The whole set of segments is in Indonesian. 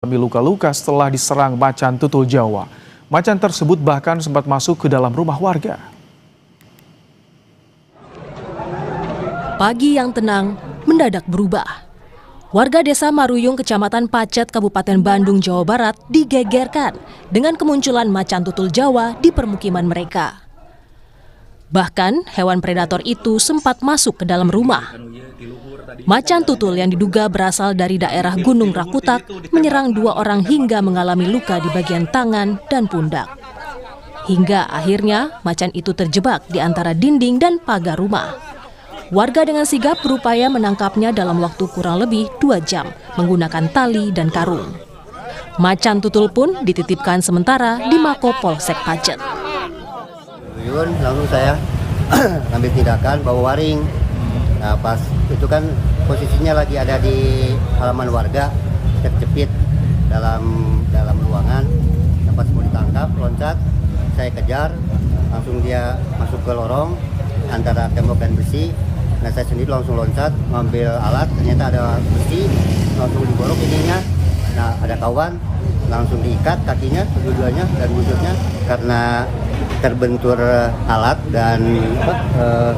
mengalami luka-luka setelah diserang macan tutul Jawa. Macan tersebut bahkan sempat masuk ke dalam rumah warga. Pagi yang tenang mendadak berubah. Warga desa Maruyung, Kecamatan Pacet, Kabupaten Bandung, Jawa Barat digegerkan dengan kemunculan macan tutul Jawa di permukiman mereka. Bahkan hewan predator itu sempat masuk ke dalam rumah. Macan tutul yang diduga berasal dari daerah Gunung Rakutak menyerang 2 orang hingga mengalami luka di bagian tangan dan pundak. Hingga akhirnya macan itu terjebak di antara dinding dan pagar rumah. Warga dengan sigap berupaya menangkapnya dalam waktu kurang lebih 2 jam menggunakan tali dan karung. Macan tutul pun dititipkan sementara di Mako Polsek Pacet. Langsung saya ambil tindakan bawa waring. Nah, pas itu kan posisinya lagi ada di halaman warga, terjepit dalam ruangan. Yang pas mau ditangkap, loncat, saya kejar, langsung dia masuk ke lorong antara tembok dan besi. Nah, saya sendiri langsung loncat, ngambil alat, ternyata ada besi, langsung diborok ininya. Nah, ada kawan, langsung diikat kakinya, kedua-duanya dan buntutnya karena terbentur alat dan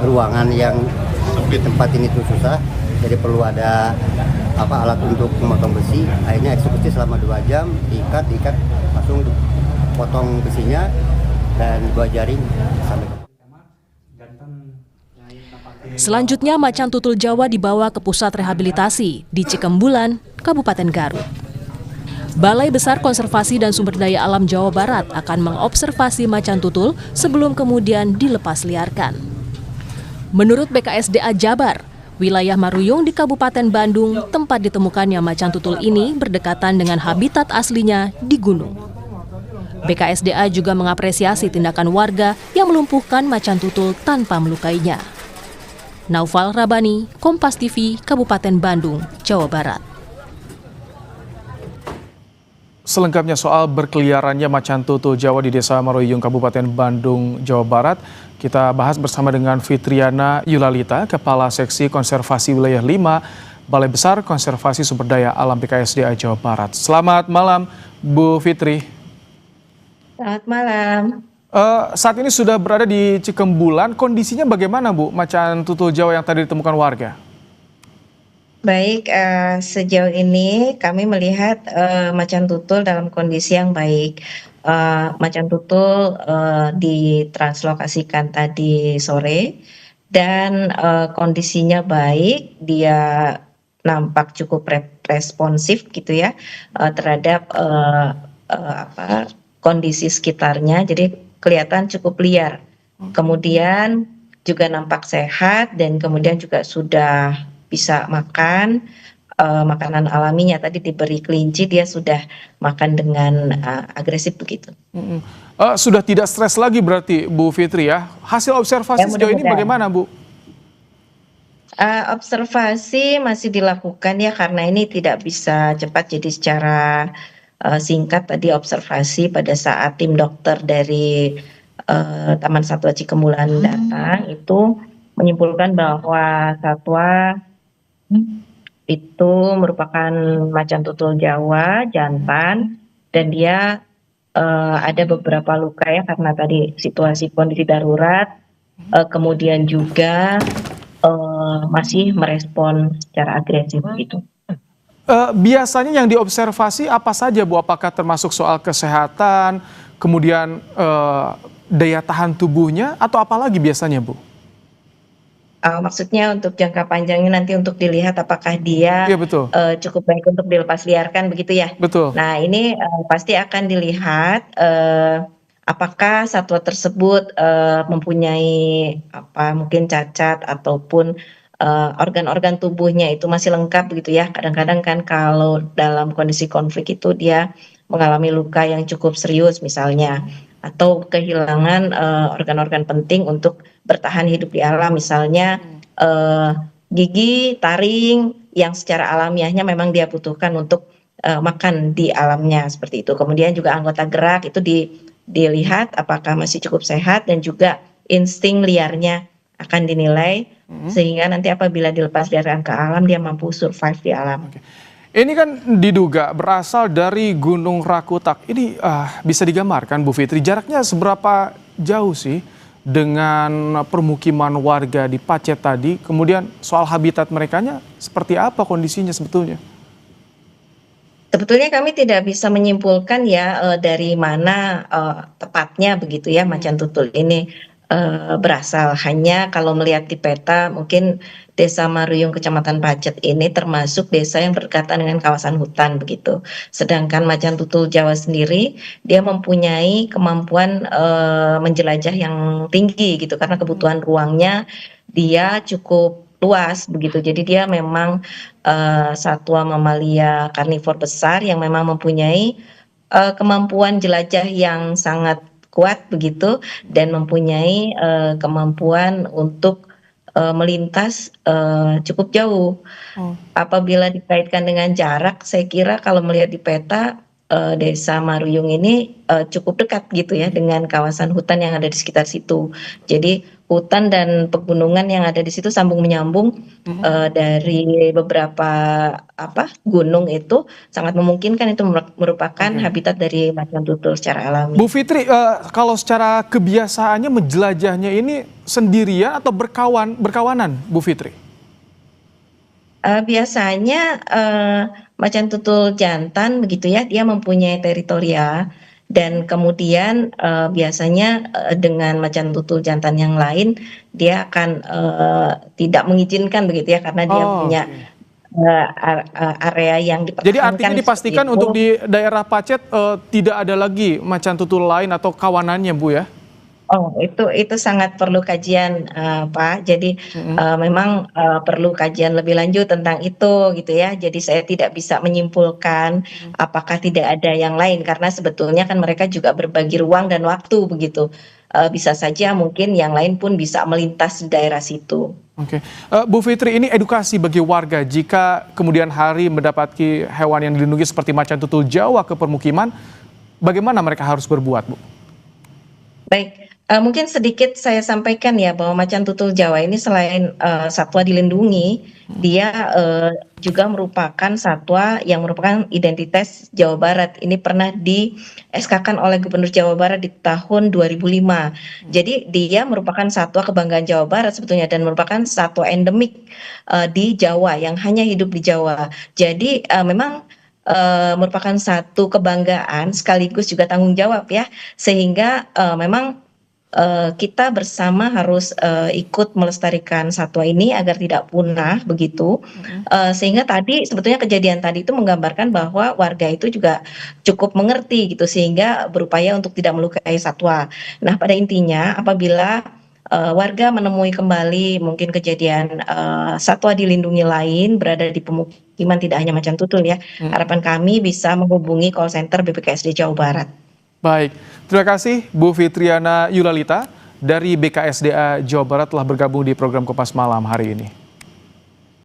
ruangan yang di tempat ini tuh susah, jadi perlu ada alat untuk memotong besi. Akhirnya eksekusi selama 2 jam, diikat, langsung potong besinya dan 2 jaring sampai ke. Selanjutnya macan tutul Jawa dibawa ke pusat rehabilitasi di Cikembulan, Kabupaten Garut. Balai Besar Konservasi dan Sumber Daya Alam Jawa Barat akan mengobservasi macan tutul sebelum kemudian dilepas liarkan. Menurut BKSDA Jabar, wilayah Maruyung di Kabupaten Bandung, tempat ditemukannya macan tutul ini berdekatan dengan habitat aslinya di gunung. BKSDA juga mengapresiasi tindakan warga yang melumpuhkan macan tutul tanpa melukainya. Naufal Rabani, Kompas TV, Kabupaten Bandung, Jawa Barat. Selengkapnya soal berkeliarannya macan tutul Jawa di Desa Maruyung, Kabupaten Bandung, Jawa Barat, kita bahas bersama dengan Fitriana Yulalita, Kepala Seksi Konservasi Wilayah 5, Balai Besar Konservasi Sumber Daya Alam BKSDA Jawa Barat. Selamat malam, Bu Fitri. Selamat malam. Saat ini sudah berada di Cikembulan, kondisinya bagaimana Bu, macan tutul Jawa yang tadi ditemukan warga? Baik, sejauh ini kami melihat macan tutul dalam kondisi yang baik. Macan tutul ditranslokasikan tadi sore dan kondisinya baik. Dia nampak cukup responsif gitu ya terhadap kondisi sekitarnya. Jadi kelihatan cukup liar. Kemudian juga nampak sehat dan kemudian juga sudah bisa makan makanan alaminya. Tadi diberi kelinci, dia sudah makan dengan agresif begitu. Sudah tidak stres lagi berarti Bu Fitri ya. Hasil observasi sejauh ini bagaimana Bu? Observasi masih dilakukan ya karena ini tidak bisa cepat, jadi secara singkat tadi observasi pada saat tim dokter dari Taman Satwa Cikembulan datang itu menyimpulkan bahwa satwa itu merupakan macan tutul Jawa jantan dan dia ada beberapa luka ya karena tadi situasi kondisi darurat, kemudian juga masih merespon secara agresif gitu. Biasanya yang diobservasi apa saja Bu? Apakah termasuk soal kesehatan, kemudian daya tahan tubuhnya atau apa lagi biasanya Bu? Maksudnya untuk jangka panjangnya nanti untuk dilihat apakah dia betul. Cukup baik untuk dilepas liarkan begitu ya? Betul. Nah ini pasti akan dilihat apakah satwa tersebut mempunyai mungkin cacat ataupun organ-organ tubuhnya itu masih lengkap begitu ya. Kadang-kadang kan kalau dalam kondisi konflik itu dia mengalami luka yang cukup serius misalnya, atau kehilangan organ-organ penting untuk bertahan hidup di alam, misalnya gigi, taring yang secara alamiahnya memang dia butuhkan untuk makan di alamnya seperti itu. Kemudian juga anggota gerak itu dilihat apakah masih cukup sehat dan juga insting liarnya akan dinilai sehingga nanti apabila dilepas liarkan ke alam dia mampu survive di alam. Ini kan diduga berasal dari Gunung Rakutak. Ini bisa digambarkan Bu Fitri, jaraknya seberapa jauh sih dengan permukiman warga di Pacet tadi? Kemudian soal habitat merekanya seperti apa kondisinya sebetulnya? Sebetulnya kami tidak bisa menyimpulkan ya, dari mana, tepatnya begitu ya macan tutul ini, berasal. Hanya kalau melihat di peta mungkin Desa Maruyung Kecamatan Pacet ini termasuk desa yang berdekatan dengan kawasan hutan begitu. Sedangkan macan tutul Jawa sendiri dia mempunyai kemampuan, menjelajah yang tinggi gitu karena kebutuhan ruangnya dia cukup luas begitu. Jadi dia memang, satwa mamalia karnivor besar yang memang mempunyai, kemampuan jelajah yang sangat kuat begitu dan mempunyai, kemampuan untuk, melintas, cukup jauh. Oh, Apabila dikaitkan dengan jarak, saya kira kalau melihat di peta, Desa Maruyung ini, cukup dekat gitu ya dengan kawasan hutan yang ada di sekitar situ. Jadi hutan dan pegunungan yang ada di situ sambung menyambung, dari beberapa gunung itu sangat memungkinkan itu merupakan oke. habitat dari macan tutul secara Bu alami. Fitri, kalau secara kebiasaannya menjelajahnya ini sendirian atau berkawanan, Bu Fitri? Biasanya, macan tutul jantan begitu ya, dia mempunyai teritorial dan kemudian, biasanya, dengan macan tutul jantan yang lain, dia akan, tidak mengizinkan begitu ya, karena dia Oh, punya, oke. area yang Jadi artinya dipertahankan seperti dipastikan untuk itu. di daerah Pacet, tidak ada lagi macan tutul lain atau kawanannya, Bu, ya? Oh, itu sangat perlu kajian, Pak. Jadi, Mhm. memang, perlu kajian lebih lanjut tentang itu, gitu ya. Jadi saya tidak bisa menyimpulkan apakah tidak ada yang lain, karena sebetulnya kan mereka juga berbagi ruang dan waktu, begitu. Bisa saja mungkin yang lain pun bisa melintas di daerah situ. Oke. Bu Fitri, ini edukasi bagi warga jika kemudian hari mendapati hewan yang dilindungi seperti macan tutul Jawa ke permukiman, bagaimana mereka harus berbuat, Bu? Baik, mungkin sedikit saya sampaikan ya bahwa macan tutul Jawa ini selain, satwa dilindungi, dia, juga merupakan satwa yang merupakan identitas Jawa Barat. Ini pernah di-SK-kan oleh Gubernur Jawa Barat di tahun 2005. Jadi dia merupakan satwa kebanggaan Jawa Barat sebetulnya dan merupakan satwa endemik, di Jawa yang hanya hidup di Jawa. Jadi, memang, merupakan satu kebanggaan sekaligus juga tanggung jawab ya. Sehingga, memang, kita bersama harus, ikut melestarikan satwa ini agar tidak punah begitu, sehingga tadi sebetulnya kejadian tadi itu menggambarkan bahwa warga itu juga cukup mengerti gitu sehingga berupaya untuk tidak melukai satwa. Nah pada intinya apabila, warga menemui kembali mungkin kejadian, satwa dilindungi lain berada di pemukiman tidak hanya macan tutul ya, Mhm. harapan kami bisa menghubungi call center BPKSD Jawa Barat. Baik, terima kasih Bu Fitriana Yulalita dari BKSDA Jawa Barat telah bergabung di program Kompas Malam hari ini.